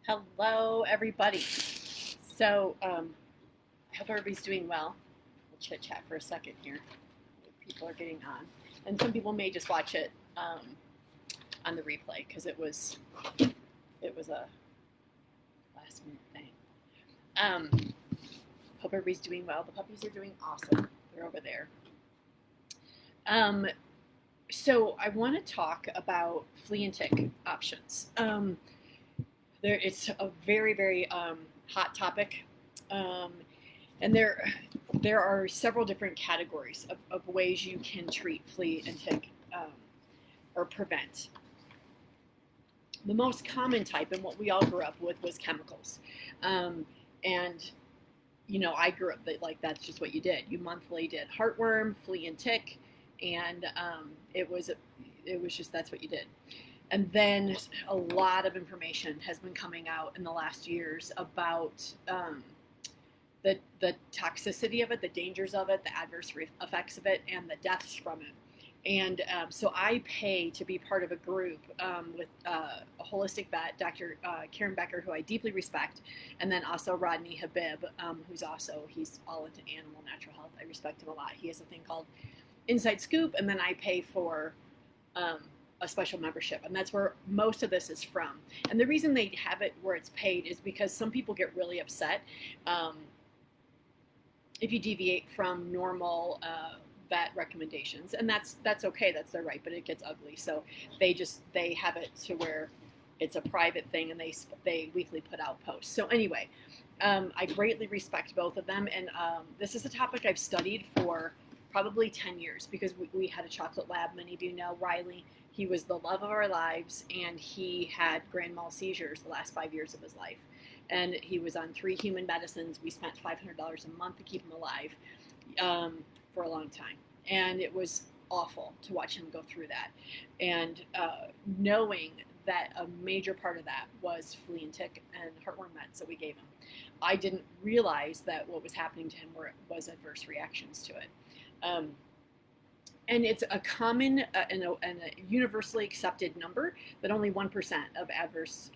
Hello, everybody. So, I hope everybody's doing well. We'll chit chat for a second here. People are getting on, and some people may just watch it on the replay because it was a last minute thing. Hope everybody's doing well. The puppies are doing awesome. They're over there. So I want to talk about flea and tick options. It's a very, very hot topic, and there are several different categories of ways you can treat flea and tick or prevent. The most common type, and what we all grew up with, was chemicals, and I grew up like that's just what you did. You monthly did heartworm, flea and tick, and it was just that's what you did. And then a lot of information has been coming out in the last years about the toxicity of it, the dangers of it, the adverse effects of it, and the deaths from it. And so I pay to be part of a group with a holistic vet, Dr. Karen Becker, who I deeply respect, and then also Rodney Habib, he's all into animal natural health. I respect him a lot. He has a thing called Inside Scoop, and then I pay for a special membership, and that's where most of this is from. And the reason they have it where it's paid is because some people get really upset if you deviate from normal vet recommendations, and that's okay, that's their right, but it gets ugly. So they have it to where it's a private thing, and they weekly put out posts. So anyway, I greatly respect both of them, and this is a topic I've studied for probably 10 years because we had a chocolate lab. Many of you know Riley. He was the love of our lives, and he had grand mal seizures the last 5 years of his life. And he was on 3 human medicines. We spent $500 a month to keep him alive for a long time. And it was awful to watch him go through that. And knowing that a major part of that was flea and tick and heartworm meds that we gave him. I didn't realize that what was happening to him was adverse reactions to it. And it's a common and a universally accepted number that only 1% of adverse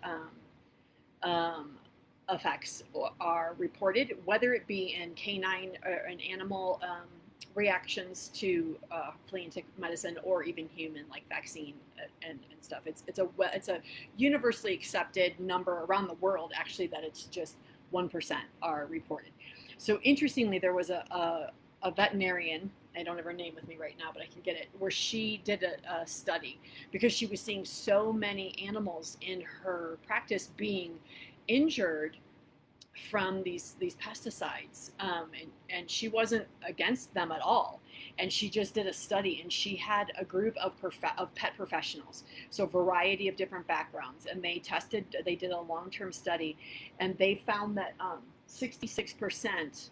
effects are reported, whether it be in canine or in animal reactions to flea and tick medicine, or even human, like vaccine and stuff. It's a universally accepted number around the world, actually, that it's just 1% are reported. So interestingly, there was a veterinarian, I don't have her name with me right now, but I can get it, where she did a study because she was seeing so many animals in her practice being injured from these pesticides, and she wasn't against them at all. And she just did a study, and she had a group of pet professionals, so a variety of different backgrounds, and they did a long-term study, and they found that 66%,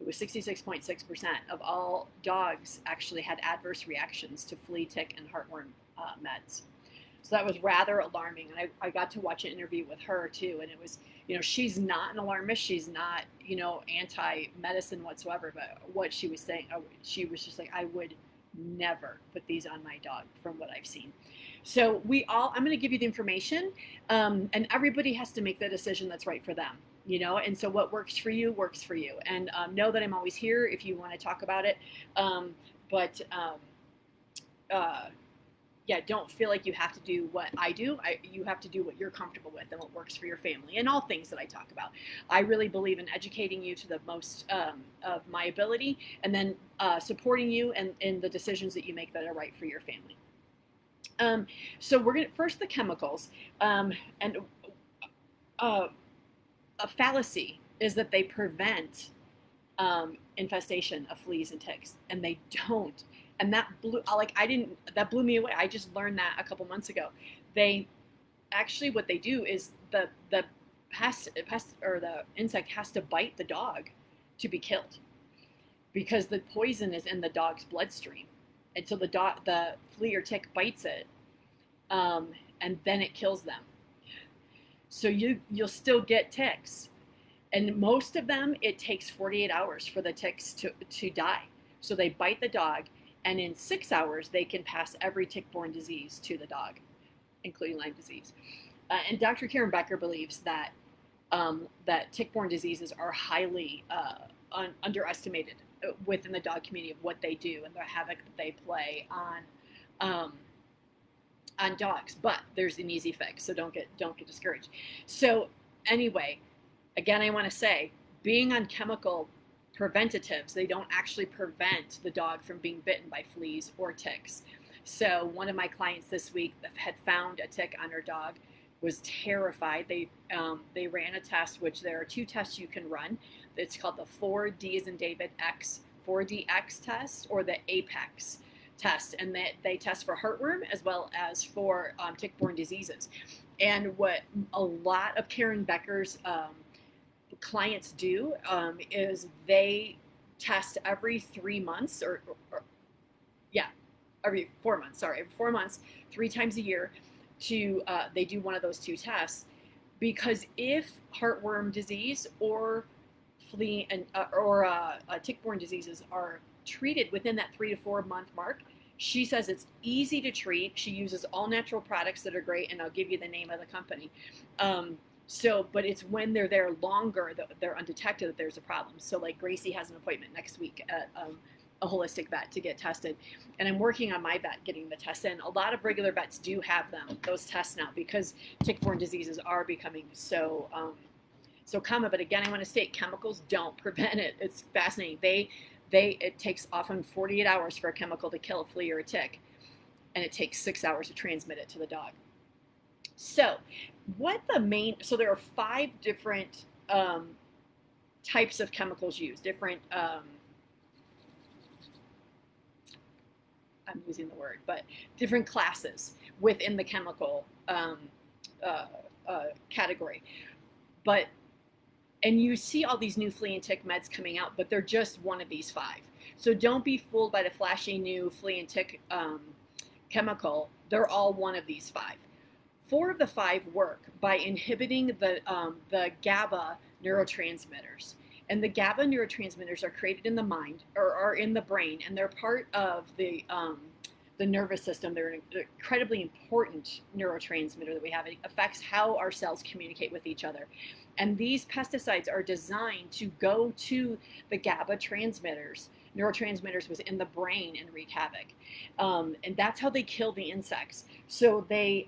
it was 66.6% of all dogs actually had adverse reactions to flea, tick, and heartworm meds. So that was rather alarming. And I got to watch an interview with her too. And it was, she's not an alarmist. She's not, anti-medicine whatsoever. But what she was saying, she was just like, I would never put these on my dog from what I've seen. So I'm going to give you the information, and everybody has to make the decision that's right for them. And so what works for you works for you. And know that I'm always here if you want to talk about it. Don't feel like you have to do what I do. You have to do what you're comfortable with and what works for your family, and all things that I talk about. I really believe in educating you to the most of my ability, and then supporting you in the decisions that you make that are right for your family. So we're going to first the chemicals, and a fallacy is that they prevent infestation of fleas and ticks, and they don't. And that blew me away. I just learned that a couple months ago. What they do is the pest or the insect has to bite the dog to be killed, because the poison is in the dog's bloodstream, and so the flea or tick bites it, and then it kills them. So you'll still get ticks, and most of them it takes 48 hours for the ticks to die. So they bite the dog, and in 6 hours they can pass every tick-borne disease to the dog, including Lyme disease. And Dr. Karen Becker believes that that tick-borne diseases are highly underestimated within the dog community of what they do and the havoc that they play on dogs. But there's an easy fix, so don't get discouraged. So anyway, again, I want to say, being on chemical preventatives, they don't actually prevent the dog from being bitten by fleas or ticks. So one of my clients this week had found a tick on her dog, was terrified. They ran a test, which there are 2 tests you can run. It's called the 4D as in David X, 4DX test, or the Apex test, and that they test for heartworm as well as for tick-borne diseases. And what a lot of Karen Becker's clients do is they test every 3 months, every 4 months. Sorry, every 4 months, 3 times a year. They do one of those 2 tests, because if heartworm disease or flea and tick-borne diseases are treated within that 3 to 4 month mark, she says it's easy to treat. She uses all natural products that are great, and I'll give you the name of the company. But it's when they're there longer that they're undetected that there's a problem. So like Gracie has an appointment next week at a holistic vet to get tested, and I'm working on my vet getting the tests in. A lot of regular vets do have those tests now, because tick-borne diseases are becoming so common. But again, I want to state, chemicals don't prevent it. It's fascinating. It takes often 48 hours for a chemical to kill a flea or a tick, and it takes 6 hours to transmit it to the dog. So there are 5 different types of chemicals used, different I'm losing the word, but different classes within the chemical category. And you see all these new flea and tick meds coming out, but they're just one of these 5. So don't be fooled by the flashy new flea and tick chemical. They're all one of these 5. 4 of the 5 work by inhibiting the GABA neurotransmitters. And the GABA neurotransmitters are created in the mind, or are in the brain, and they're part of the nervous system. They're an incredibly important neurotransmitter that we have. It affects how our cells communicate with each other. And these pesticides are designed to go to the GABA neurotransmitters within the brain, and wreak havoc. And that's how they kill the insects. So they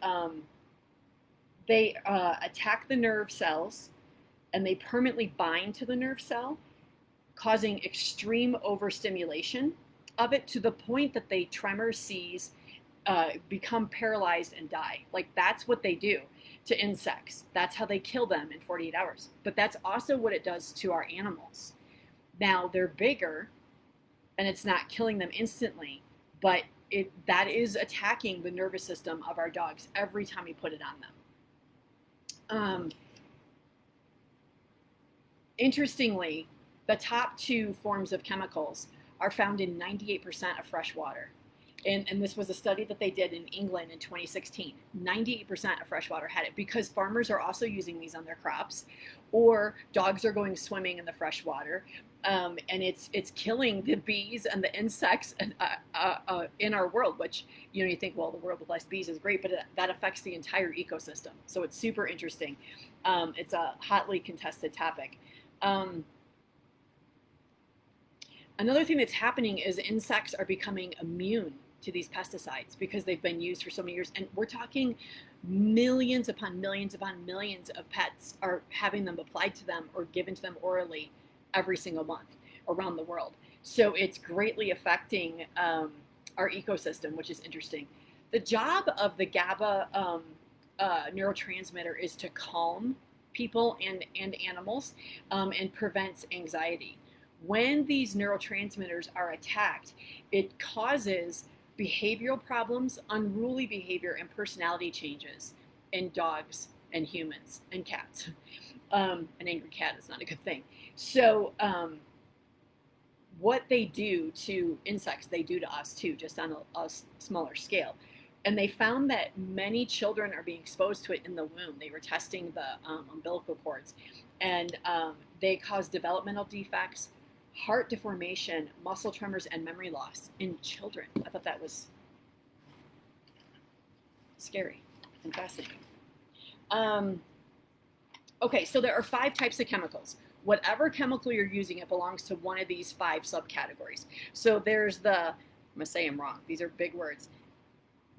attack the nerve cells, and they permanently bind to the nerve cell, causing extreme overstimulation of it to the point that they tremor, seize, become paralyzed, and die. Like, that's what they do to insects. That's how they kill them in 48 hours. But that's also what it does to our animals. Now, they're bigger, and it's not killing them instantly, but that is attacking the nervous system of our dogs every time we put it on them. Interestingly, the top 2 forms of chemicals are found in 98% of fresh water. And this was a study that they did in England in 2016. 98% of fresh water had it, because farmers are also using these on their crops, or dogs are going swimming in the fresh water. And it's killing the bees and the insects in our world, which, you think, well, the world with less bees is great, but that affects the entire ecosystem. So it's super interesting. It's a hotly contested topic. Another thing that's happening is insects are becoming immune to these pesticides because they've been used for so many years. And we're talking millions upon millions upon millions of pets are having them applied to them or given to them orally every single month around the world. So it's greatly affecting our ecosystem, which is interesting. The job of the GABA neurotransmitter is to calm people and animals, and prevents anxiety. When these neurotransmitters are attacked, it causes behavioral problems, unruly behavior, and personality changes in dogs and humans and cats. An angry cat is not a good thing. So what they do to insects, they do to us too, just on a smaller scale. And they found that many children are being exposed to it in the womb. They were testing the umbilical cords, and they cause developmental defects, heart deformation, muscle tremors, and memory loss in children. I thought that was scary and fascinating. Um, okay, so there are 5 types of chemicals. Whatever chemical you're using, it belongs to one of these 5 subcategories. So there's I'm gonna say them wrong. These are big words.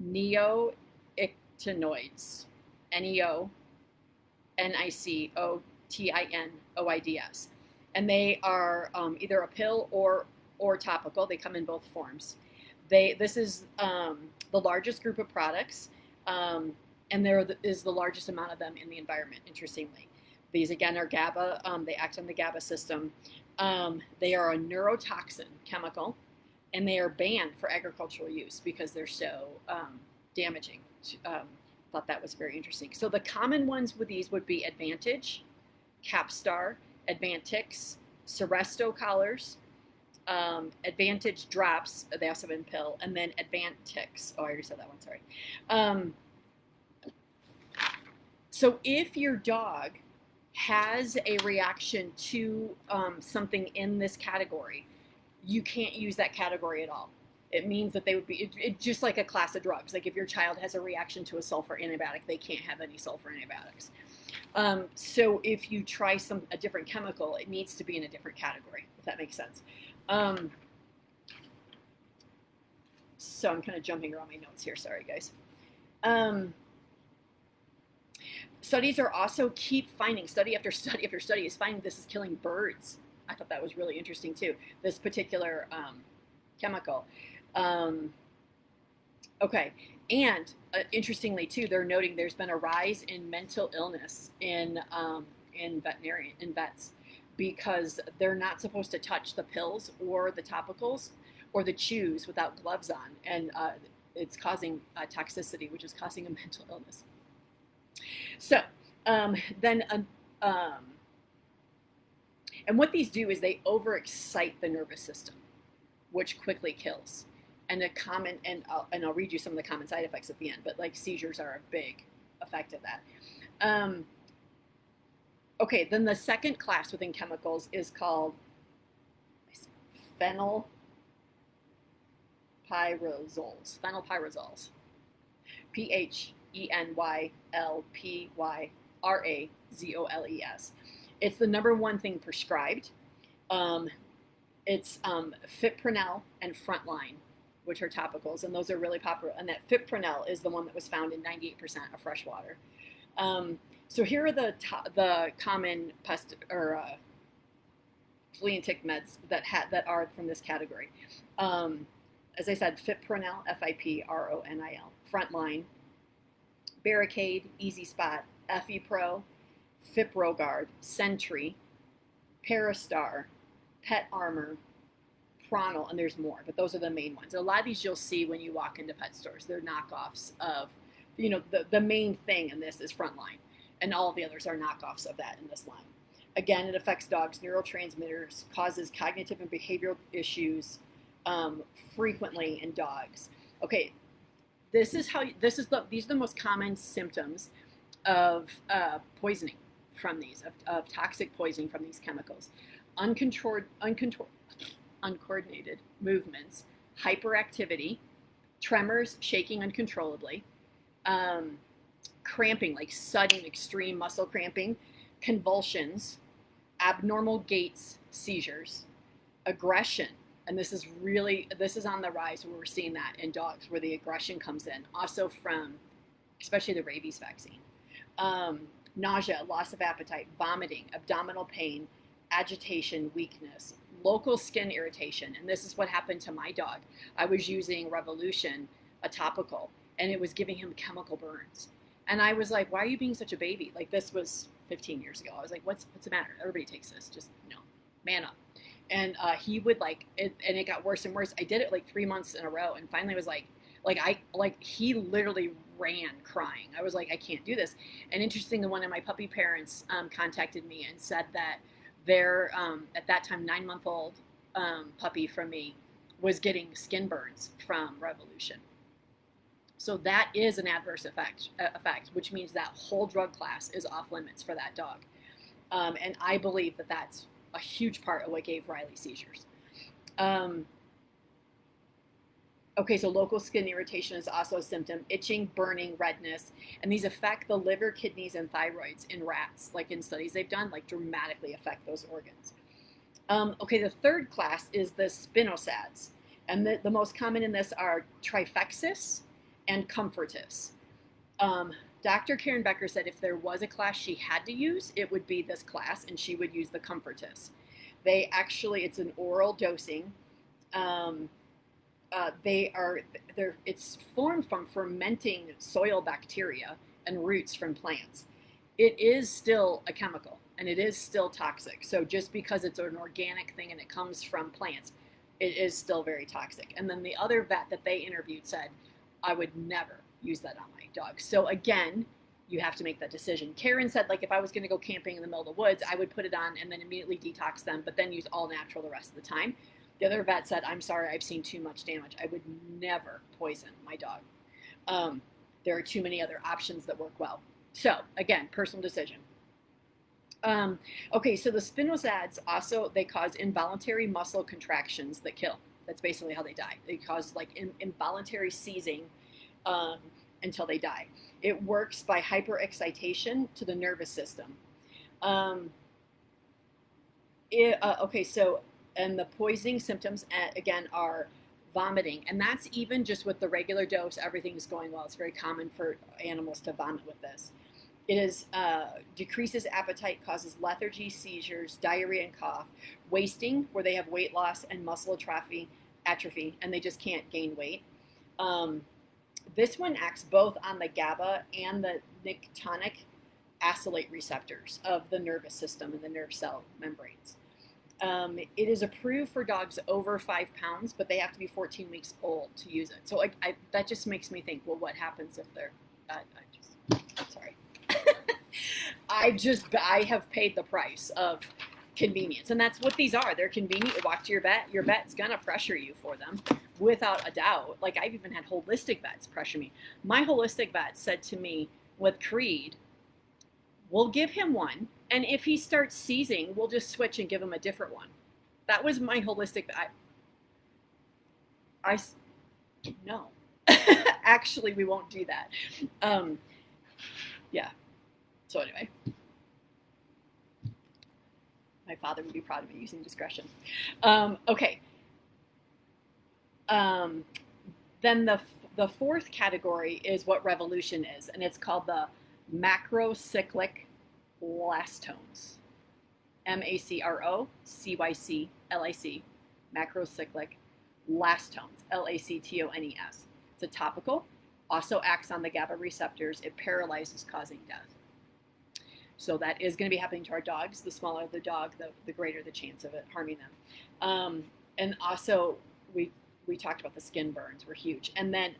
Neonicotinoids, Neonicotinoids, and they are either a pill or topical. They come in both forms. This is the largest group of products, and there is the largest amount of them in the environment. Interestingly, these again are GABA. They act on the GABA system. They are a neurotoxin chemical, and they are banned for agricultural use because they're so damaging. Thought that was very interesting. So the common ones with these would be Advantage, Capstar, Advantix, Seresto collars, Advantage drops. They also have in pill, and then Advantix. Oh, I already said that one. Sorry. So if your dog has a reaction to something in this category, you can't use that category at all. It means that they would be just like a class of drugs. Like if your child has a reaction to a sulfur antibiotic, they can't have any sulfur antibiotics. So if you try a different chemical, it needs to be in a different category, if that makes sense. So I'm kind of jumping around my notes here. Sorry, guys. Studies are also keep finding, study after study after study is finding this is killing birds. I thought that was really interesting too, this particular chemical. Okay, and interestingly too, they're noting there's been a rise in mental illness in vets because they're not supposed to touch the pills or the topicals or the chews without gloves on, and it's causing toxicity, which is causing a mental illness. So and what these do is they overexcite the nervous system, which quickly kills. And I'll read you some of the common side effects at the end, but like seizures are a big effect of that. Okay, then the second class within chemicals is called phenylpyrazoles. Phenylpyrazoles. PHENYLPYRAZOLES. It's the number one thing prescribed. It's Fipronil and Frontline, which are topicals, and those are really popular. And that Fipronil is the one that was found in 98% of fresh water. So here are the common flea and tick meds that are from this category. As I said, Fipronil, Fipronil, Frontline, Barricade, Easy Spot, Effipro, Fiprogard, Sentry, Parastar, Pet Armor, Pronil, and there's more, but those are the main ones. And a lot of these you'll see when you walk into pet stores. They're knockoffs of, the main thing in this is Frontline, and all the others are knockoffs of that in this line. Again, it affects dogs' neurotransmitters, causes cognitive and behavioral issues frequently in dogs. Okay, these are the most common symptoms of poisoning from these, of toxic poisoning from these chemicals. Uncoordinated movements, hyperactivity, tremors, shaking uncontrollably, cramping, like sudden extreme muscle cramping, convulsions, abnormal gaits, seizures, aggression. And this is on the rise where we're seeing that in dogs, where the aggression comes in, also from especially the rabies vaccine. Nausea, loss of appetite, vomiting, abdominal pain, agitation, weakness, local skin irritation. And this is what happened to my dog. I was using Revolution, a topical, and it was giving him chemical burns. And I was like, why are you being such a baby? Like, this was 15 years ago. I was like, what's the matter? Everybody takes this. Just, man up. And he would and it got worse and worse. I did it like 3 months in a row, and finally was he literally ran crying. I was like, I can't do this. And interesting, one of my puppy parents contacted me and said that their at that time 9-month-old puppy from me was getting skin burns from Revolution. So that is an adverse effect, which means that whole drug class is off limits for that dog. And I believe that that's a huge part of what gave Riley seizures. Okay, so local skin irritation is also a symptom, itching, burning, redness, and these affect the liver, kidneys, and thyroids in rats, like in studies they've done, like dramatically affect those organs. Okay, the third class is the Spinosads, and the most common in this are Trifexis and Comfortis. Dr. Karen Becker said if there was a class she had to use, it would be this class, and she would use the Comfortis. They actually, it's an oral dosing. It's formed from fermenting soil bacteria and roots from plants. It is still a chemical and it is still toxic. So just because it's an organic thing and it comes from plants, it is still very toxic. And then the other vet that they interviewed said, I would never use that on my dog. So again, you have to make that decision. Karen said, like, if I was going to go camping in the middle of the woods, I would put it on and then immediately detox them, but then use all natural the rest of the time. The other vet said, I'm sorry, I've seen too much damage. I would never poison my dog. There are too many other options that work well. So again, personal decision. Okay, so the Spinosads also, they cause involuntary muscle contractions that kill. That's basically how they die. They cause like involuntary seizing until they die. It works by hyperexcitation to the nervous system. Okay, so, and the poisoning symptoms, again, are vomiting. And that's even just with the regular dose, everything's going well. It's very common for animals to vomit with this. It is decreases appetite, causes lethargy, seizures, diarrhea, and cough. Wasting, where they have weight loss and muscle atrophy, and they just can't gain weight. This one acts both on the GABA and the nicotinic acylate receptors of the nervous system and the nerve cell membranes. It is approved for dogs over 5 pounds, but they have to be 14 weeks old to use it. So that just makes me think, well, what happens if they're, sorry. I have paid the price of convenience, and that's what these are. They're convenient. You walk to your vet. Your vet's gonna pressure you for them, without a doubt. Like, I've even had holistic vets pressure me. My holistic vet said to me, with Creed, we'll give him one, and if he starts seizing, we'll just switch and give him a different one. That was my holistic vet. No. Actually, we won't do that. Yeah. So anyway, my father would be proud of me using discretion. Okay. Then the fourth category is what revolution is, and it's called the macrocyclic lastones. MACROCYCLIC, macrocyclic lastones, LACTONES. It's a topical, also acts on the GABA receptors. It paralyzes, causing death. So that is going to be happening to our dogs. The smaller the dog, the greater the chance of it harming them. And also, we talked about the skin burns were huge. And then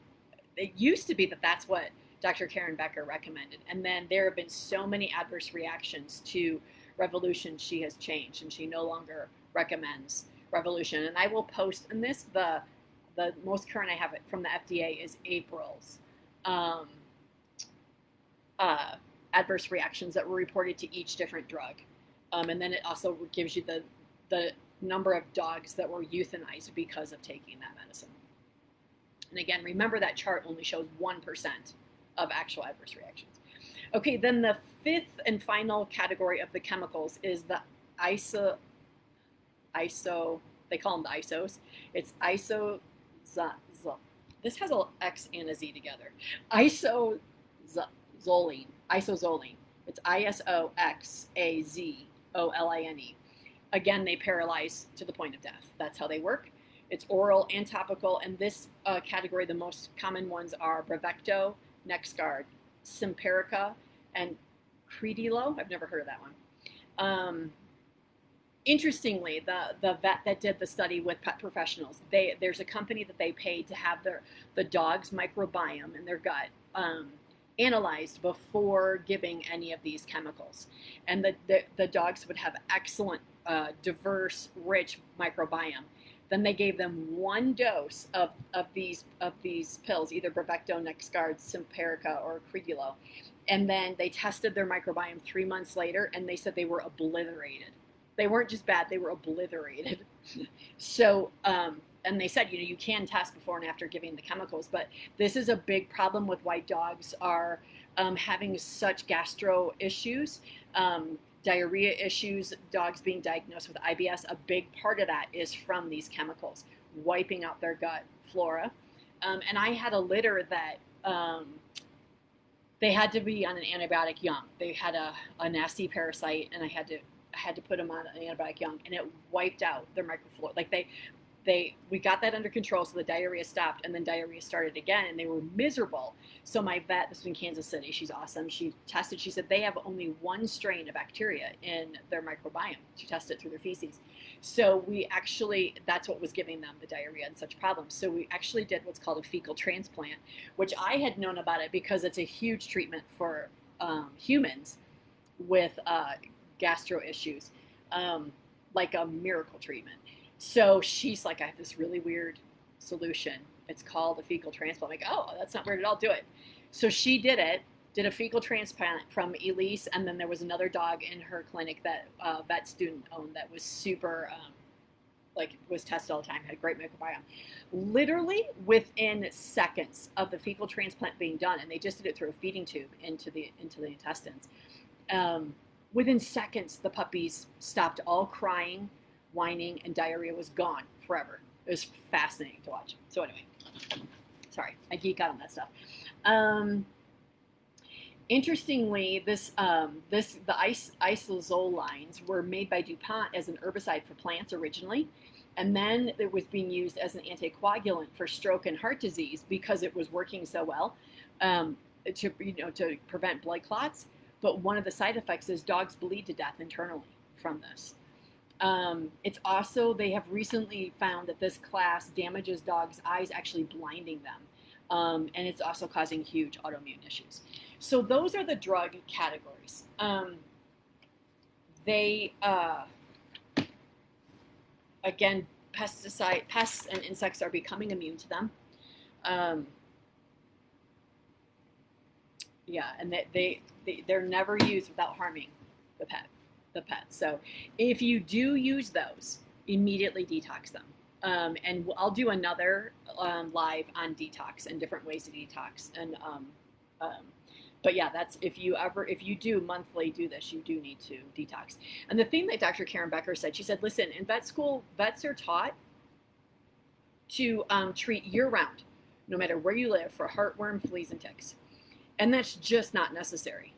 it used to be that that's what Dr. Karen Becker recommended. And then there have been so many adverse reactions to Revolution, she has changed, and she no longer recommends Revolution. And I will post in this, the most current I have it from the FDA is April's adverse reactions that were reported to each different drug. And then it also gives you the number of dogs that were euthanized because of taking that medicine. And again, remember that chart only shows 1% of actual adverse reactions. Okay, then the fifth and final category of the chemicals is the iso, they call them the isos. It's this has an X and a Z together. Isozoline. It's ISOXAZOLINE. Again, they paralyze to the point of death. That's how they work. It's oral and topical, and this category, the most common ones are Bravecto, NexGard, Simparica, and Credilo. I've never heard of that one. Interestingly, the vet that did the study with pet professionals, there's a company that they paid to have the dog's microbiome in their gut analyzed before giving any of these chemicals. And the dogs would have excellent, diverse, rich microbiome. Then they gave them one dose of these pills, either Bravecto, NexGard, Simparica, or Credilo. And then they tested their microbiome 3 months later, and they said they were obliterated. They weren't just bad, they were obliterated. So and they said, you can test before and after giving the chemicals, but this is a big problem with why dogs are having such gastro issues, diarrhea issues, dogs being diagnosed with IBS. A big part of that is from these chemicals wiping out their gut flora. And I had a litter that they had to be on an antibiotic young. They had a nasty parasite, and I had to put them on an antibiotic young, and it wiped out their microflora. Like we got that under control, so the diarrhea stopped, and then diarrhea started again, and they were miserable. So my vet, this was in Kansas City, she's awesome. She tested. She said they have only one strain of bacteria in their microbiome. She tested it through their feces. So that's what was giving them the diarrhea and such problems. So we actually did what's called a fecal transplant, which I had known about it because it's a huge treatment for humans with gastro issues, like a miracle treatment. So she's like, I have this really weird solution. It's called a fecal transplant. I'm like, oh, that's not weird at all. Do it. So she did a fecal transplant from Elise, and then there was another dog in her clinic that vet student owned that was super, was tested all the time, had a great microbiome. Literally within seconds of the fecal transplant being done, and they just did it through a feeding tube into the intestines. Within seconds, the puppies stopped all crying, whining, and diarrhea was gone forever. It was fascinating to watch. So anyway, sorry, I geek out on that stuff. Interestingly, the isozole lines were made by DuPont as an herbicide for plants originally, and then it was being used as an anticoagulant for stroke and heart disease because it was working so well to prevent blood clots. But one of the side effects is dogs bleed to death internally from this. It's also, they have recently found that this class damages dogs' eyes, actually blinding them. And it's also causing huge autoimmune issues. So those are the drug categories. Again, pests and insects are becoming immune to them. And they're never used without harming the pet. So if you do use those, immediately detox them. And I'll do another live on detox and different ways to detox. And but yeah, that's if you do monthly do this, you do need to detox. And the thing that Dr. Karen Becker said, she said, listen, in vet school, vets are taught to treat year-round, no matter where you live, for heartworm, fleas, and ticks. And that's just not necessary.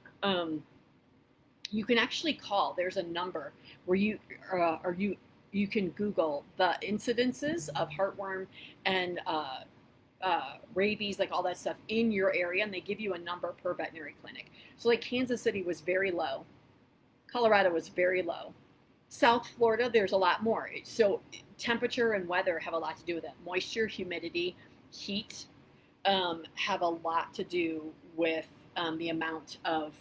You can actually call. There's a number where you can Google the incidences of heartworm and rabies, like all that stuff in your area, and they give you a number per veterinary clinic. So like Kansas City was very low. Colorado was very low. South Florida, there's a lot more. So temperature and weather have a lot to do with it. Moisture, humidity, heat have a lot to do with the amount of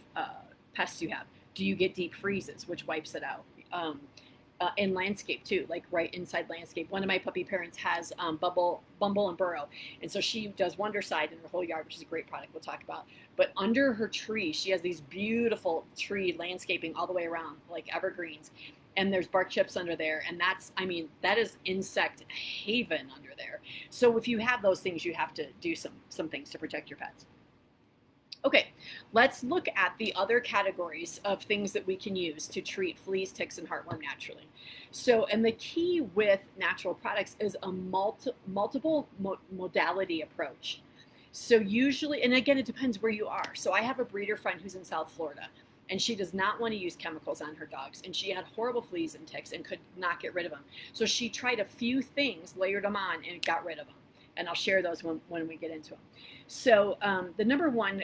pests you have. Do you get deep freezes, which wipes it out? In landscape too, like right inside landscape. One of my puppy parents has Bumble and Burrow, and so she does Wondercide in her whole yard, which is a great product we'll talk about. But under her tree, she has these beautiful tree landscaping all the way around, like evergreens, and there's bark chips under there, and that is insect haven under there. So if you have those things, you have to do some things to protect your pets. Okay, let's look at the other categories of things that we can use to treat fleas, ticks, and heartworm naturally. So, and the key with natural products is a multiple modality approach. So usually, and again, it depends where you are. So I have a breeder friend who's in South Florida, and she does not want to use chemicals on her dogs. And she had horrible fleas and ticks and could not get rid of them. So she tried a few things, layered them on, and got rid of them. And I'll share those when we get into them. So the number one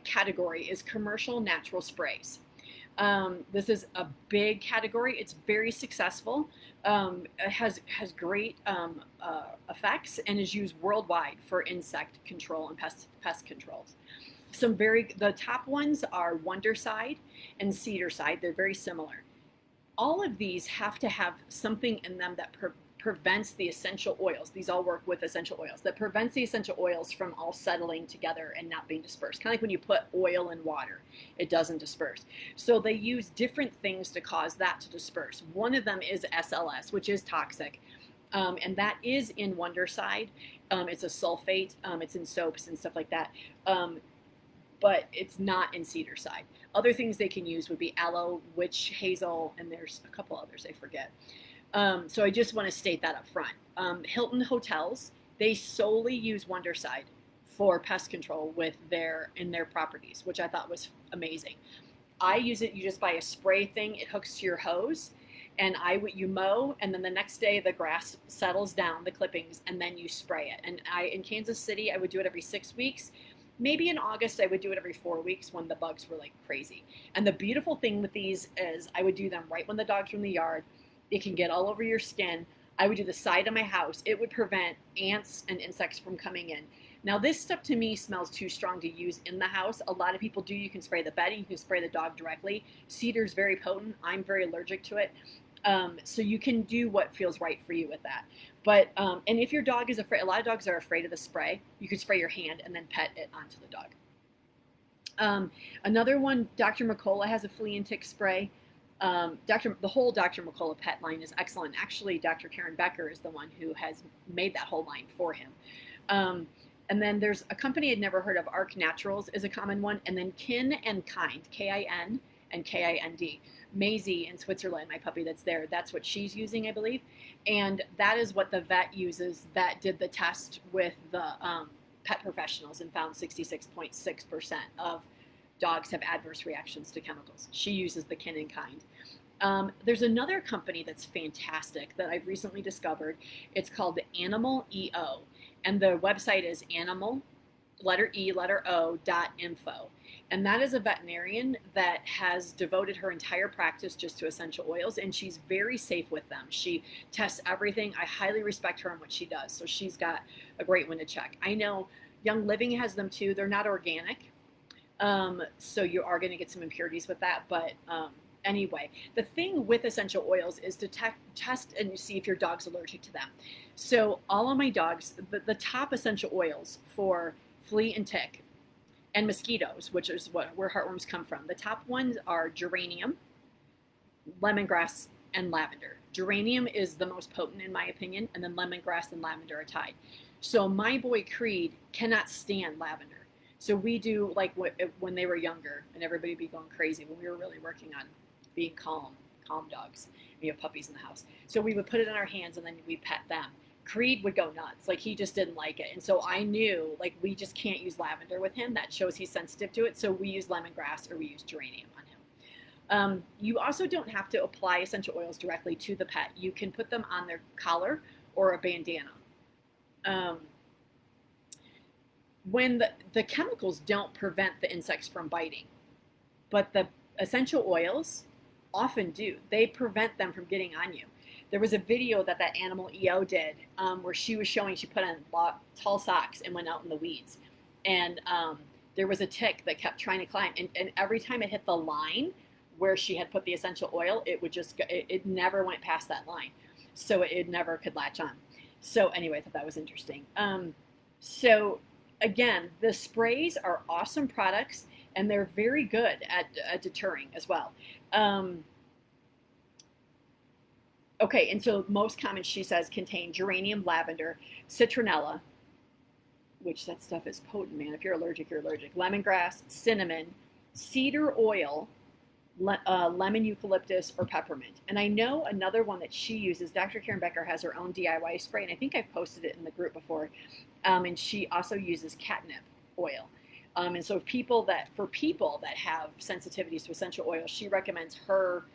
category is commercial natural sprays. This is a big category. It's very successful. It has great effects and is used worldwide for insect control and pest controls. The top ones are Wondercide and Cedarside. They're very similar. All of these have to have something in them that prevents the essential oils. These all work with essential oils that prevents the essential oils from all settling together and not being dispersed. Kind of like when you put oil in water, it doesn't disperse. So they use different things to cause that to disperse. One of them is SLS, which is toxic. And that is in Wondercide. It's a sulfate. It's in soaps and stuff like that. But it's not in Cedarside. Other things they can use would be aloe, witch hazel, and there's a couple others I forget. So I just want to state that up front. Hilton Hotels, they solely use Wondercide for pest control in their properties, which I thought was amazing. I use it. You just buy a spray thing. It hooks to your hose, and you mow, and then the next day the grass settles down, the clippings, and then you spray it. And in Kansas City, I would do it every 6 weeks. Maybe in August, I would do it every 4 weeks when the bugs were like crazy. And the beautiful thing with these is I would do them right when the dogs were in the yard. It can get all over your skin. I would do the side of my house. It would prevent ants and insects from coming in. Now, this stuff to me smells too strong to use in the house. A lot of people do. You can spray the bedding. You can spray the dog directly. Cedar's very potent. I'm very allergic to it. So you can do what feels right for you with that. But, and if your dog is afraid, a lot of dogs are afraid of the spray, you could spray your hand and then pet it onto the dog. Another one, Dr. Mccola has a flea and tick spray. The whole Dr. Mccola pet line is excellent. Actually, Dr. Karen Becker is the one who has made that whole line for him. And then there's a company I'd never heard of, Arc Naturals is a common one. And then Kin and Kind, K-I-N and K-I-N-D. Maisie in Switzerland, my puppy that's there, that's what she's using, I believe. And that is what the vet uses that did the test with the pet professionals and found 66.6% of dogs have adverse reactions to chemicals. She uses the Kin and Kind. There's another company that's fantastic that I've recently discovered. It's called Animal EO. And the website is animal, letter E, letter O, .info. And that is a veterinarian that has devoted her entire practice just to essential oils, and she's very safe with them. She tests everything. I highly respect her and what she does. So she's got a great one to check. I know Young Living has them too. They're not organic. So you are going to get some impurities with that. But anyway, the thing with essential oils is to test and see if your dog's allergic to them. So all of my dogs, the top essential oils for flea and tick and mosquitoes, which is where heartworms come from. The top ones are geranium, lemongrass, and lavender. Geranium is the most potent in my opinion, and then lemongrass and lavender are tied. So my boy Creed cannot stand lavender. So we do like when they were younger, and everybody would be going crazy when we were really working on being calm dogs. We have puppies in the house. So we would put it in our hands and then we'd pet them. Creed would go nuts. Like he just didn't like it. And so I knew like we just can't use lavender with him. That shows he's sensitive to it. So we use lemongrass or we use geranium on him. You also don't have to apply essential oils directly to the pet. You can put them on their collar or a bandana. When the chemicals don't prevent the insects from biting, but the essential oils often do. They prevent them from getting on you. There was a video that Animal EO did where she was showing she put on tall socks and went out in the weeds. And there was a tick that kept trying to climb. And every time it hit the line where she had put the essential oil, it would just, it never went past that line. So it never could latch on. So anyway, I thought that was interesting. So again, the sprays are awesome products and they're very good at deterring as well. Okay, and so most common, she says, contain geranium, lavender, citronella, which that stuff is potent, man. If you're allergic, you're allergic. Lemongrass, cinnamon, cedar oil, lemon eucalyptus, or peppermint. And I know another one that she uses, Dr. Karen Becker has her own DIY spray, and I think I've posted it in the group before. And she also uses catnip oil. And so for people that have sensitivities to essential oils, she recommends her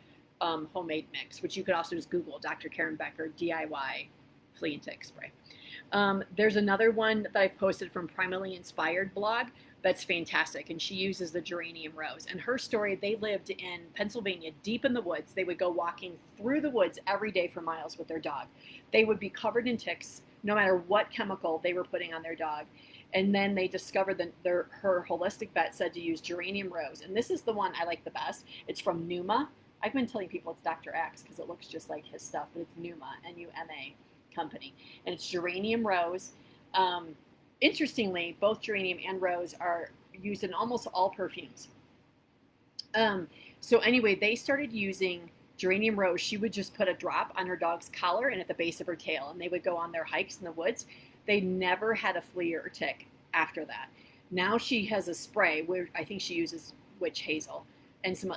homemade mix, which you could also just Google, Dr. Karen Becker DIY flea and tick spray. There's another one that I've posted from Primally Inspired blog that's fantastic, and she uses the Geranium Rose. And her story, they lived in Pennsylvania, deep in the woods. They would go walking through the woods every day for miles with their dog. They would be covered in ticks, no matter what chemical they were putting on their dog. And then they discovered that her holistic vet said to use Geranium Rose. And this is the one I like the best. It's from Numa. I've been telling people it's Dr. X because it looks just like his stuff, but it's Numa, N-U-M-A company. And it's Geranium Rose. Interestingly, both geranium and rose are used in almost all perfumes. So anyway, they started using Geranium Rose, she would just put a drop on her dog's collar and at the base of her tail, and they would go on their hikes in the woods. They never had a flea or a tick after that. Now she has a spray where I think she uses witch hazel and some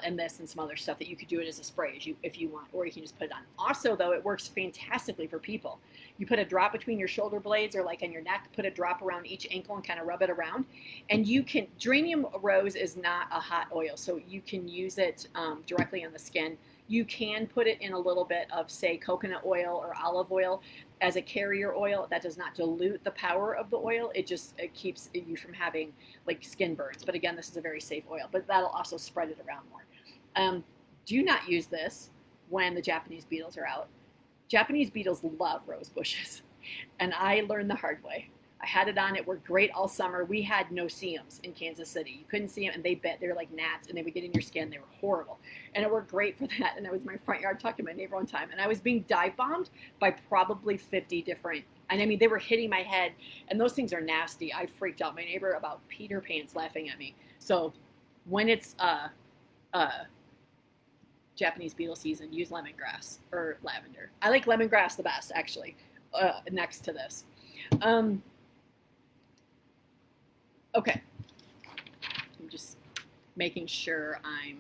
other stuff that you could do it as a spray if you want, or you can just put it on. Also, though, it works fantastically for people. You put a drop between your shoulder blades or like on your neck, put a drop around each ankle and kind of rub it around. And you can, Geranium Rose is not a hot oil, so you can use it directly on the skin. You can put it in a little bit of, say, coconut oil or olive oil as a carrier oil. That does not dilute the power of the oil. It keeps you from having like skin burns. But again, this is a very safe oil, but that'll also spread it around more. Do not use this when the Japanese beetles are out. Japanese beetles love rose bushes, and I learned the hard way. I had it on. It worked great all summer. We had no-see-ums in Kansas City. You couldn't see them, and they bit. They were like gnats, and they would get in your skin. They were horrible, and it worked great for that. And I was in my front yard talking to my neighbor one time, and I was being dive bombed by probably 50 different. And I mean, they were hitting my head, and those things are nasty. I freaked out. My neighbor about peed her pants laughing at me. So when it's Japanese beetle season, use lemongrass or lavender. I like lemongrass the best, actually, next to this. Okay, I'm just making sure I'm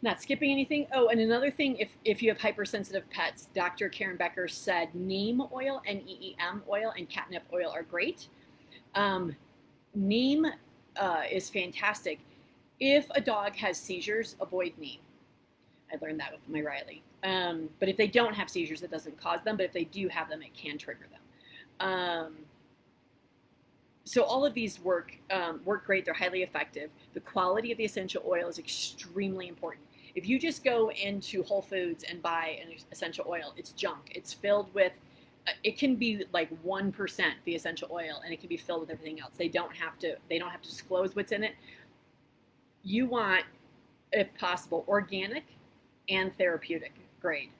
not skipping anything. Oh, and another thing, if you have hypersensitive pets, Dr. Karen Becker said neem oil, Neem oil, and catnip oil are great. Neem is fantastic. If a dog has seizures, avoid neem. I learned that with my Riley. But if they don't have seizures, it doesn't cause them. But if they do have them, it can trigger them. So all of these work great. They're highly effective. The quality of the essential oil is extremely important. If you just go into Whole Foods and buy an essential oil, it's junk. It's filled with, it can be like 1% the essential oil, and it can be filled with everything else. They don't have to disclose what's in it. You want, if possible, organic and therapeutic grade.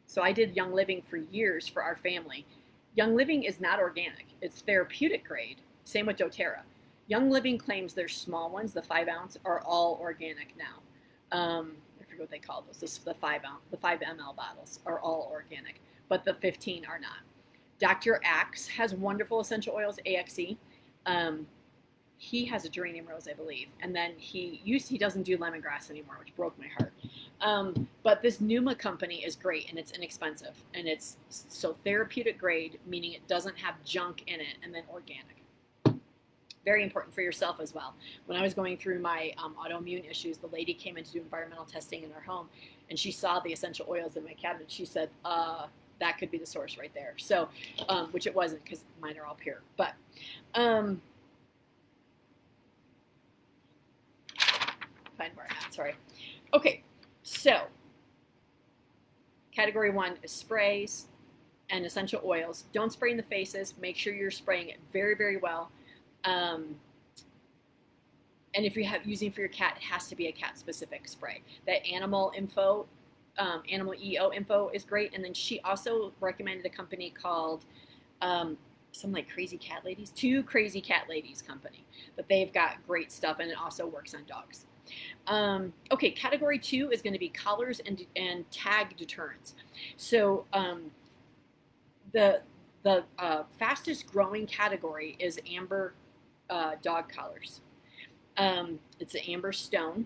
So I did Young Living for years for our family. Young Living is not organic. It's therapeutic grade. Same with doTERRA. Young Living claims their small ones, the 5 ounce, are all organic now. I forget what they call those. The 5 ml bottles are all organic, but the 15 are not. Dr. Axe has wonderful essential oils, AXE. He has a Geranium Rose, I believe, and then he doesn't do lemongrass anymore, which broke my heart. But this Numa company is great, and it's inexpensive, and it's so therapeutic grade, meaning it doesn't have junk in it, and then organic. Very important for yourself as well. When I was going through my autoimmune issues, the lady came in to do environmental testing in our home, and she saw the essential oils in my cabinet. She said, that could be the source right there. So, which it wasn't, because mine are all pure. But find where I'm at, sorry. Okay, so category 1 is sprays and essential oils. Don't spray in the faces. Make sure you're spraying it very, very well. And if you're using for your cat, it has to be a cat-specific spray. That animal EO info is great. And then she also recommended a company called some like Crazy Cat Ladies, Two Crazy Cat Ladies company. But they've got great stuff, and it also works on dogs. Okay, category 2 is going to be collars and tag deterrence. So the fastest growing category is amber dog collars. It's an amber stone.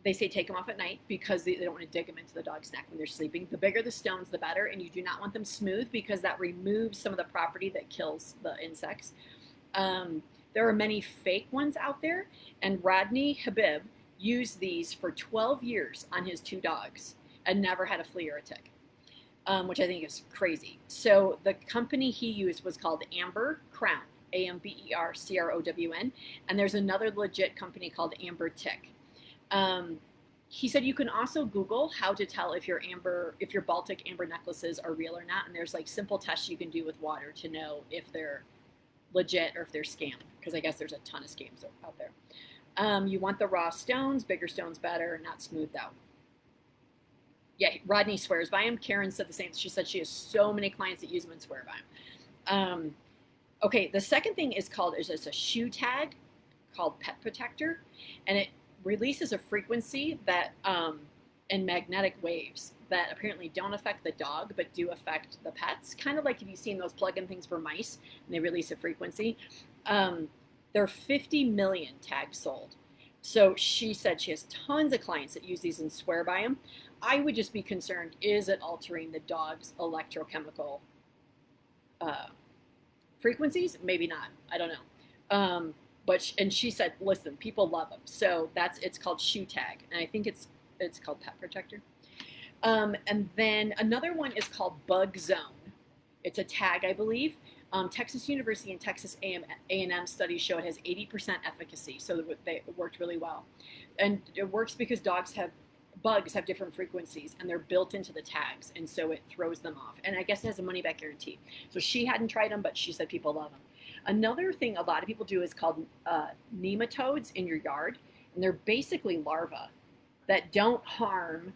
They say take them off at night because they don't want to dig them into the dog's neck when they're sleeping. The bigger the stones, the better, and you do not want them smooth because that removes some of the property that kills the insects. There are many fake ones out there, and Rodney Habib used these for 12 years on his 2 dogs and never had a flea or a tick. Which I think is crazy. So the company he used was called Amber Crown, AMBERCROWN, and there's another legit company called Amber Tick. He said you can also Google how to tell if your Baltic amber necklaces are real or not, and there's like simple tests you can do with water to know if they're legit or if they're scam, because I guess there's a ton of scams out there. You want the raw stones, bigger stones better, not smoothed out. Yeah, Rodney swears by him. Karen said the same. She said she has so many clients that use them and swear by him. Okay, the second thing is a shoe tag called Pet Protector, and releases a frequency that and magnetic waves that apparently don't affect the dog but do affect the pets. Kind of like if you've seen those plug-in things for mice and they release a frequency. There are 50 million tags sold. So she said she has tons of clients that use these and swear by them. I would just be concerned, is it altering the dog's electrochemical frequencies? Maybe not. I don't know. And she said, listen, people love them. So it's called Shoe Tag. And I think it's called Pet Protector. And then another one is called Bug Zone. It's a tag, I believe. Texas University and Texas A&M studies show it has 80% efficacy. So it worked really well. And it works because bugs have different frequencies and they're built into the tags. And so it throws them off. And I guess it has a money back guarantee. So she hadn't tried them, but she said people love them. Another thing a lot of people do is called nematodes in your yard. And they're basically larvae that don't harm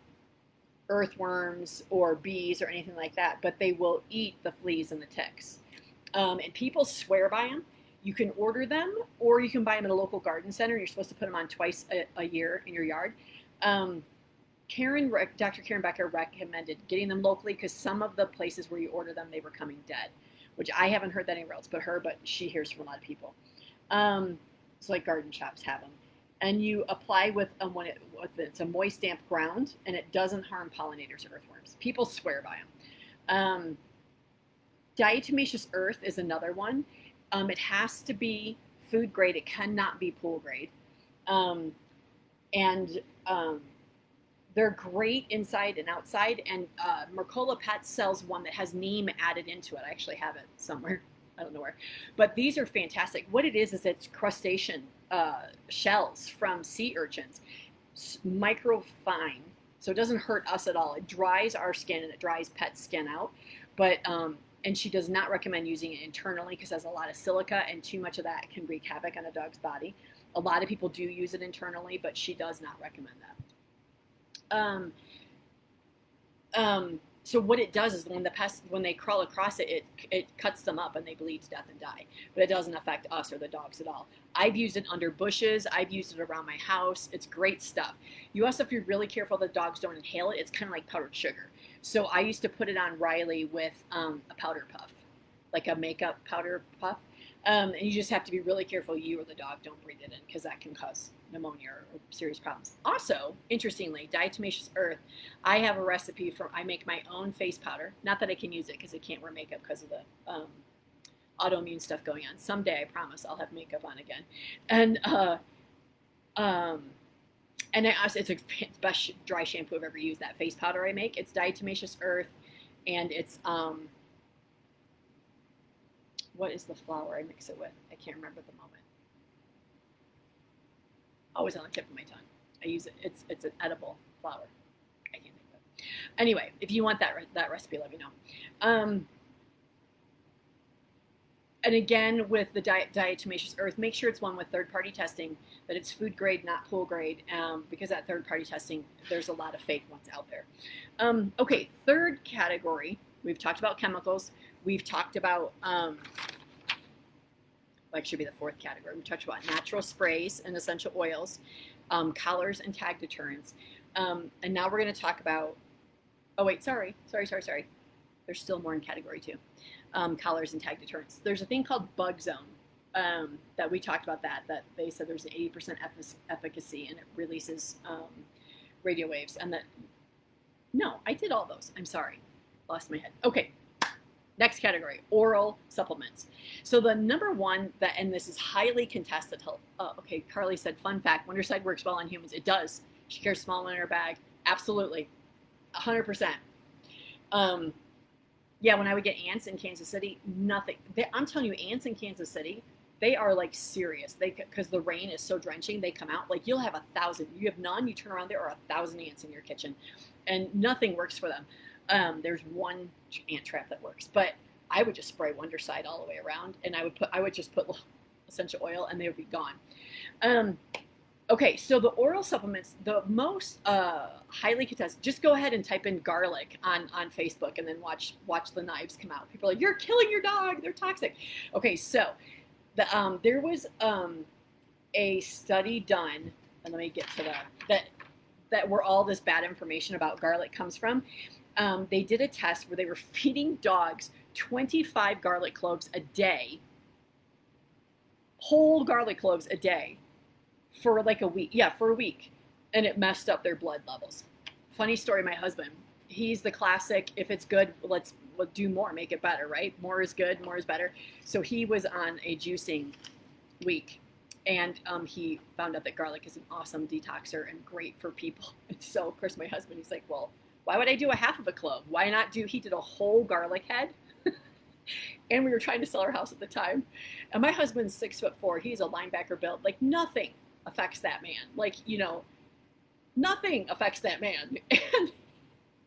earthworms or bees or anything like that, but they will eat the fleas and the ticks. And people swear by them. You can order them, or you can buy them at a local garden center. You're supposed to put them on twice a year in your yard. Dr. Karen Becker recommended getting them locally because some of the places where you order them, they were coming dead, which I haven't heard that anywhere else but her, but she hears from a lot of people. So like garden shops have them. And you apply with it's a moist, damp ground, and it doesn't harm pollinators or earthworms. People swear by them. Diatomaceous Earth is another one. It has to be food grade. It cannot be pool grade. They're great inside and outside. And Mccola Pets sells one that has neem added into it. I actually have it somewhere. I don't know where. But these are fantastic. What it is it's crustacean shells from sea urchins. Microfine. So it doesn't hurt us at all. It dries our skin and it dries pet skin out. But and she does not recommend using it internally because it has a lot of silica, and too much of that can wreak havoc on a dog's body. A lot of people do use it internally, but she does not recommend that. So what it does is when they crawl across it, it cuts them up and they bleed to death and die. But it doesn't affect us or the dogs at all. I've used it under bushes. I've used it around my house. It's great stuff. You also have to be really careful that dogs don't inhale it. It's kind of like powdered sugar. So I used to put it on Riley with a powder puff, like a makeup powder puff. And you just have to be really careful you or the dog don't breathe it in because that can cause pneumonia or serious problems. Also, interestingly, Diatomaceous Earth, I have a recipe I make my own face powder. Not that I can use it because I can't wear makeup because of the autoimmune stuff going on. Someday, I promise, I'll have makeup on again. And it's the best dry shampoo I've ever used, that face powder I make. It's Diatomaceous Earth, and it's, what is the flower I mix it with? I can't remember at the moment. Always on the tip of my tongue. I use it. It's an edible flower. I can't think of it. Anyway, if you want that recipe, let me know. And again, with the Diatomaceous Earth, make sure it's one with third-party testing, that it's food grade, not pool grade, because that third-party testing, there's a lot of fake ones out there. Okay, third category, we've talked about chemicals. We've talked about, should be the fourth category. We talked about natural sprays and essential oils, collars and tag deterrents. And now we're going to talk about, sorry. There's still more in category 2. Collars and tag deterrents. There's a thing called Bug Zone that we talked about that they said there's an 80% efficacy and it releases radio waves. No, I did all those. I'm sorry. Lost my head. Okay. Next category, oral supplements. So the number one and this is highly contested. Okay, Carly said, fun fact, Wondercide works well on humans. It does. She carries small one in her bag. Absolutely. 100%. Yeah, when I would get ants in Kansas City, nothing. I'm telling you, ants in Kansas City, they are like serious. Because the rain is so drenching, they come out. Like you'll have 1,000. You have none, you turn around, there are 1,000 ants in your kitchen. And nothing works for them. There's one ant trap that works. But I would just spray Wondercide all the way around. And I would just put essential oil and they would be gone. Okay, so the oral supplements, the most highly contested, just go ahead and type in garlic on Facebook and then watch the knives come out. People are like, you're killing your dog, they're toxic. Okay, so there was a study done, and let me get to that where all this bad information about garlic comes from. They did a test where they were feeding dogs 25 garlic cloves a day, whole garlic cloves a day, for like a week. Yeah, for a week, and it messed up their blood levels. Funny story, my husband, he's the classic, if it's good, let's do more, make it better, right? More is good, more is better. So he was on a juicing week, and he found out that garlic is an awesome detoxer and great for people. And so, of course, my husband, he's like, well, why would I do a half of a clove? Why not do, he did a whole garlic head. And we were trying to sell our house at the time. And my husband's 6'4". He's a linebacker build. Like, nothing affects that man. Like, nothing affects that man. And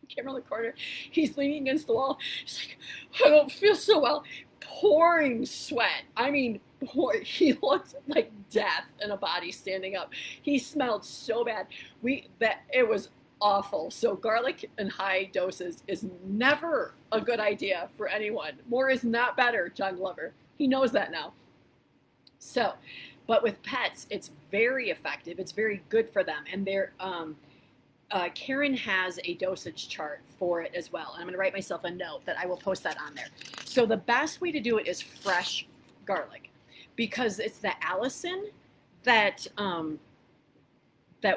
camera in the corner, he's leaning against the wall. He's like, I don't feel so well. Pouring sweat. I mean, he looked like death in a body standing up. He smelled so bad. It was awful. So garlic in high doses is never a good idea for anyone. More is not better, John Glover. He knows that now. So, but with pets, it's very effective. It's very good for them. And Karen has a dosage chart for it as well. And I'm going to write myself a note that I will post that on there. So the best way to do it is fresh garlic, because it's the allicin that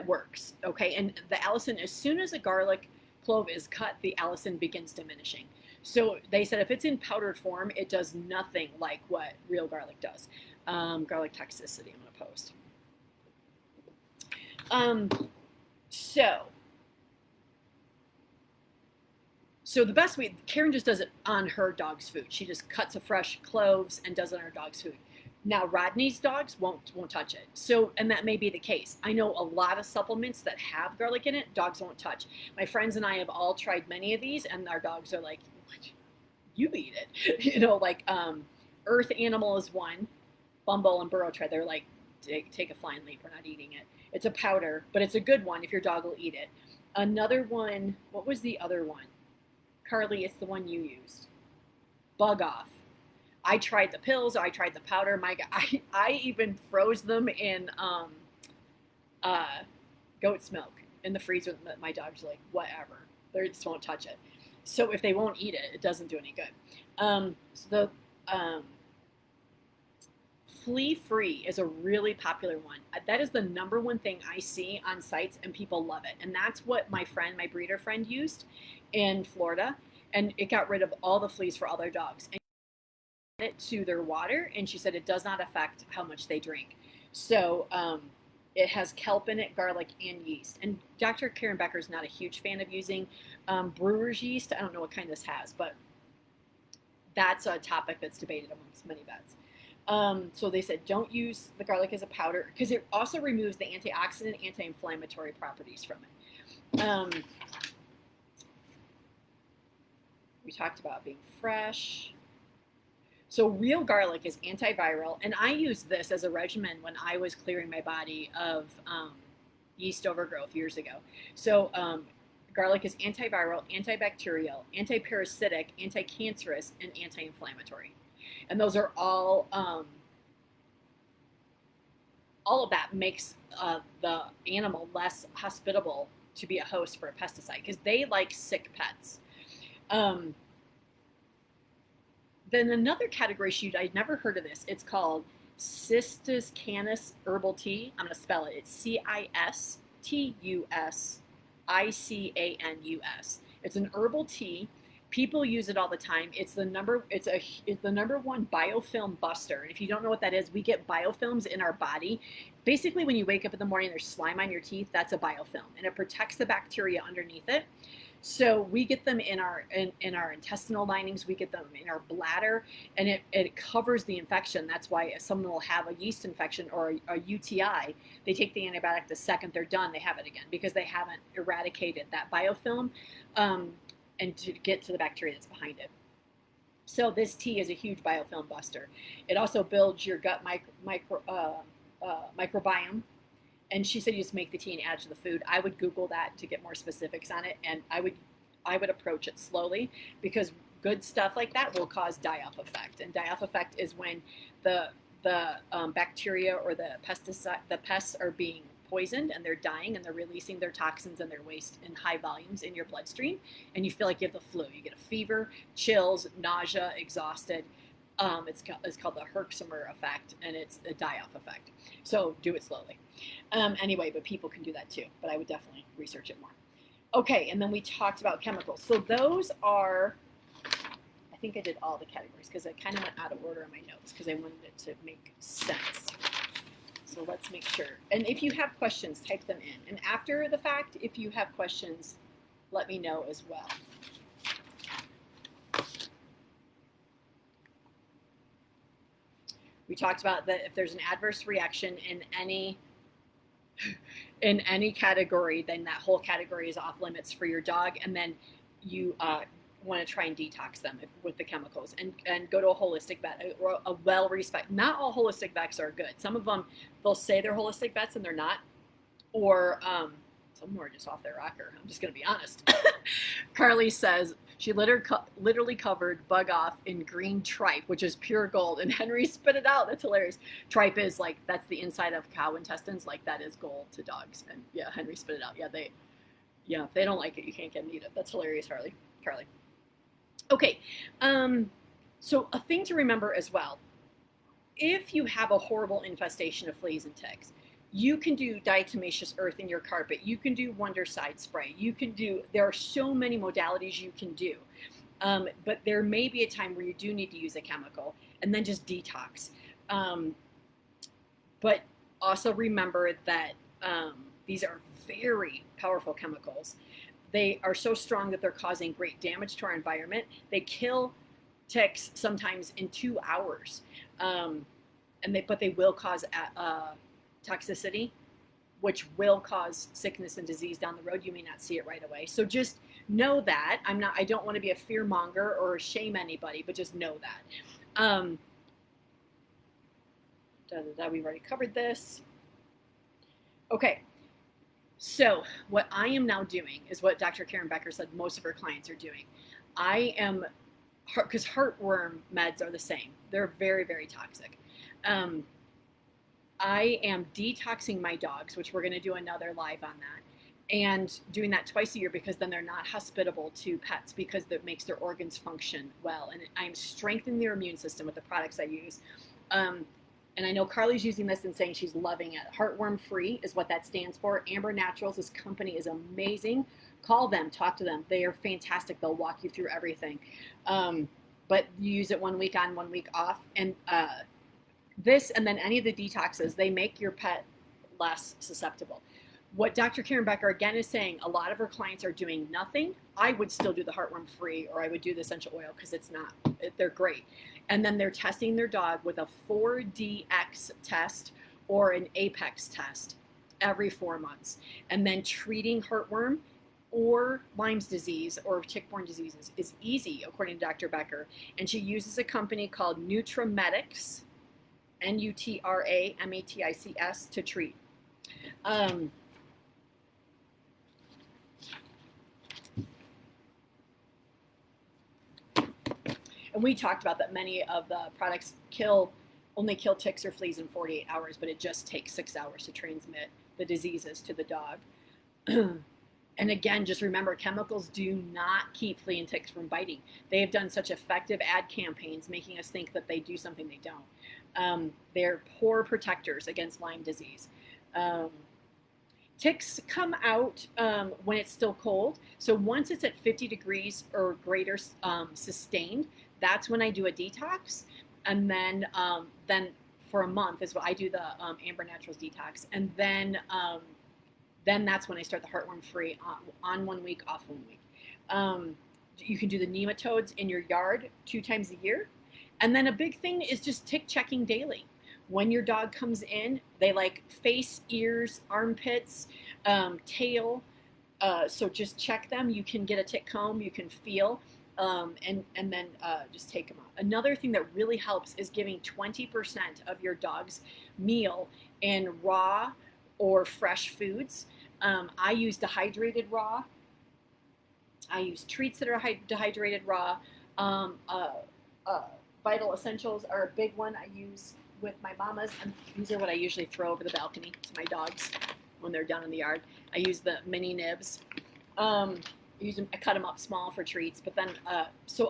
works. Okay. And the allicin, as soon as a garlic clove is cut, the allicin begins diminishing. So they said if it's in powdered form, it does nothing like what real garlic does. Garlic toxicity, I'm going to post. So the best way, Karen just does it on her dog's food. She just cuts a fresh cloves and does it on her dog's food. Now Rodney's dogs won't touch it. So, and that may be the case. I know a lot of supplements that have garlic in it, dogs won't touch. My friends and I have all tried many of these, and our dogs are like, you eat it. Earth Animal is one. Bumble and Burrow tried. They're like, take a flying leap. We're not eating it. It's a powder, but it's a good one if your dog will eat it. Another one, what was the other one? Carly, it's the one you used. Bug Off. I tried the pills. I tried the powder. I even froze them in goat's milk in the freezer. My dog's like, whatever. They just won't touch it. So if they won't eat it, it doesn't do any good. Flea Free is a really popular one. That is the #1 thing I see on sites, and people love it. And that's what my breeder friend used in Florida, and it got rid of all the fleas for all their dogs. And it to their water, and she said it does not affect how much they drink. So it has kelp in it, garlic, and yeast. And Dr. Karen Becker is not a huge fan of using brewer's yeast. I don't know what kind this has, but that's a topic that's debated amongst many vets. So they said don't use the garlic as a powder, because it also removes the antioxidant, anti-inflammatory properties from it. We talked about being fresh. So real garlic is antiviral, and I used this as a regimen when I was clearing my body of yeast overgrowth years ago. So garlic is antiviral, antibacterial, antiparasitic, anticancerous, and anti-inflammatory. And those are all of that makes the animal less hospitable to be a host for a pesticide, because they like sick pets. Then another category shoot, I'd never heard of this. It's called Cistus Canis herbal tea. I'm going to spell it. It's CISTUSICANUS. It's an herbal tea. People use it all the time. It's the #1 biofilm buster. And if you don't know what that is, we get biofilms in our body. Basically, when you wake up in the morning, there's slime on your teeth. That's a biofilm, and it protects the bacteria underneath it. So we get them in our intestinal linings. We get them in our bladder, and it covers the infection. That's why if someone will have a yeast infection or a UTI, they take the antibiotic. The second they're done, they have it again, because they haven't eradicated that biofilm. And to get to the bacteria that's behind it. So this tea is a huge biofilm buster. It also builds your gut microbiome. And she said you just make the tea and add it to the food. I would Google that to get more specifics on it, and I would approach it slowly, because good stuff like that will cause die-off effect. And die-off effect is when the bacteria or the pests are being poisoned and they're dying and they're releasing their toxins and their waste in high volumes in your bloodstream, and you feel like you have the flu. You get a fever, chills, nausea, exhausted. It's called the Herxheimer effect, and it's a die-off effect. So do it slowly. Anyway, but people can do that too, but I would definitely research it more. Okay, and then we talked about chemicals. So those are, I think I did all the categories because I kind of went out of order in my notes because I wanted it to make sense. So let's make sure. And if you have questions, type them in. And after the fact, if you have questions, let me know as well. We talked about that if there's an adverse reaction in any category, then that whole category is off limits for your dog, and then you want to try and detox them with the chemicals, and go to a holistic vet, or a well-respected. Not all holistic vets are good. Some of them, they'll say they're holistic vets and they're not, or some of them are just off their rocker. I'm just going to be honest. Carly says she literally covered bug off in green tripe, which is pure gold, and Henry spit it out. That's hilarious. Tripe is like, that's the inside of cow intestines. Like, that is gold to dogs. And yeah, Henry spit it out. Yeah, if they don't like it, you can't get them to eat it. That's hilarious, Carly. Okay, so a thing to remember as well, if you have a horrible infestation of fleas and ticks, you can do diatomaceous earth in your carpet. You can do Wondercide spray. There are so many modalities you can do. But there may be a time where you do need to use a chemical, and then just detox. But also remember that these are very powerful chemicals. They are so strong that they're causing great damage to our environment. They kill ticks sometimes in 2 hours. But they will cause toxicity, which will cause sickness and disease down the road. You may not see it right away. So just know that. I don't want to be a fear monger or shame anybody, but just know that. We've already covered this. Okay. So what I am now doing is what Dr. Karen Becker said most of her clients are doing. Because heartworm meds are the same. They're very, very toxic. I am detoxing my dogs, which we're going to do another live on that, and doing that twice a year, because then they're not hospitable to pets, because that makes their organs function well. And I'm strengthening their immune system with the products I use. And I know Carly's using this and saying she's loving it. Heartworm Free is what that stands for. Amber Naturals, this company is amazing. Call them, talk to them. They are fantastic. They'll walk you through everything. But you use it 1 week on, 1 week off. And this, and then any of the detoxes, they make your pet less susceptible. What Dr. Karen Becker again is saying, a lot of her clients are doing nothing. I would still do the Heartworm Free, or I would do the essential oil, because they're great. And then they're testing their dog with a 4DX test or an Apex test every 4 months. And then treating heartworm or Lyme's disease or tick-borne diseases is easy, according to Dr. Becker. And she uses a company called Nutrametics, Nutramatics, to treat. And we talked about that many of the products only kill ticks or fleas in 48 hours, but it just takes 6 hours to transmit the diseases to the dog. And again, just remember, chemicals do not keep flea and ticks from biting. They have done such effective ad campaigns making us think that they do something they don't. They're poor protectors against Lyme disease. Ticks come out when it's still cold. So once it's at 50 degrees or greater sustained, that's when I do a detox. And then for a month is what I do the Amber Naturals detox. And then that's when I start the Heartworm Free on 1 week, off 1 week. You can do the nematodes in your yard 2 times a year. And then a big thing is just tick checking daily. When your dog comes in, they like face, ears, armpits, tail. So just check them. You can get a tick comb, you can feel, and then just take them out. Another thing that really helps is giving 20% of your dog's meal in raw or fresh foods. I use dehydrated raw. I use treats that are dehydrated raw. Vital Essentials are a big one I use with my mamas, and these are what I usually throw over the balcony to my dogs. when they're done in the yard. I use the mini nibs. I cut them up small for treats, but then,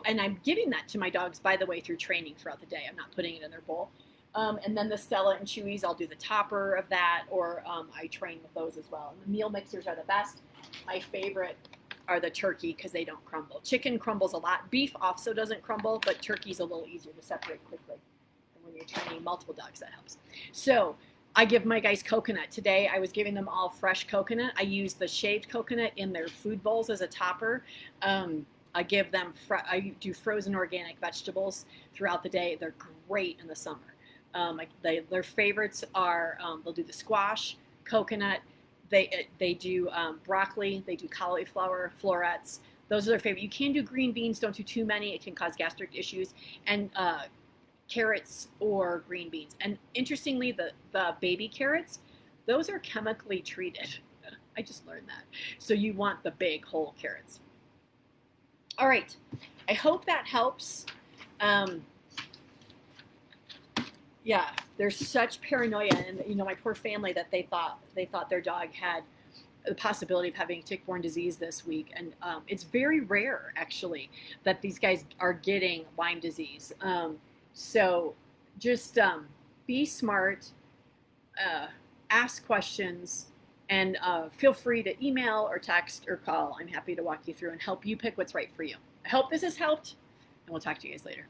and I'm giving that to my dogs, by the way, through training throughout the day. I'm not putting it in their bowl. And then the Stella and Chewies, I'll do the topper of that, or I train with those as well. And the meal mixers are the best. My favorite are the turkey because they don't crumble. Chicken crumbles a lot. Beef also doesn't crumble, but turkey's a little easier to separate quickly. And when you're training multiple dogs, that helps. So I give my guys coconut. Today I was giving them all fresh coconut. I use the shaved coconut in their food bowls as a topper. I give them, I do frozen organic vegetables throughout the day. They're great in the summer. Their favorites are, they'll do the squash, coconut. They do broccoli. They do cauliflower, florets. Those are their favorite. You can do green beans. Don't do too many. It can cause gastric issues. And carrots or green beans. And interestingly, the baby carrots, those are chemically treated. I just learned that. So you want the big whole carrots. All right. I hope that helps. Yeah, there's such paranoia, and my poor family that they thought their dog had the possibility of having tick-borne disease this week, and it's very rare actually that these guys are getting Lyme disease. So just be smart, ask questions, and feel free to email or text or call. I'm happy to walk you through and help you pick what's right for you. I hope this has helped, and we'll talk to you guys later.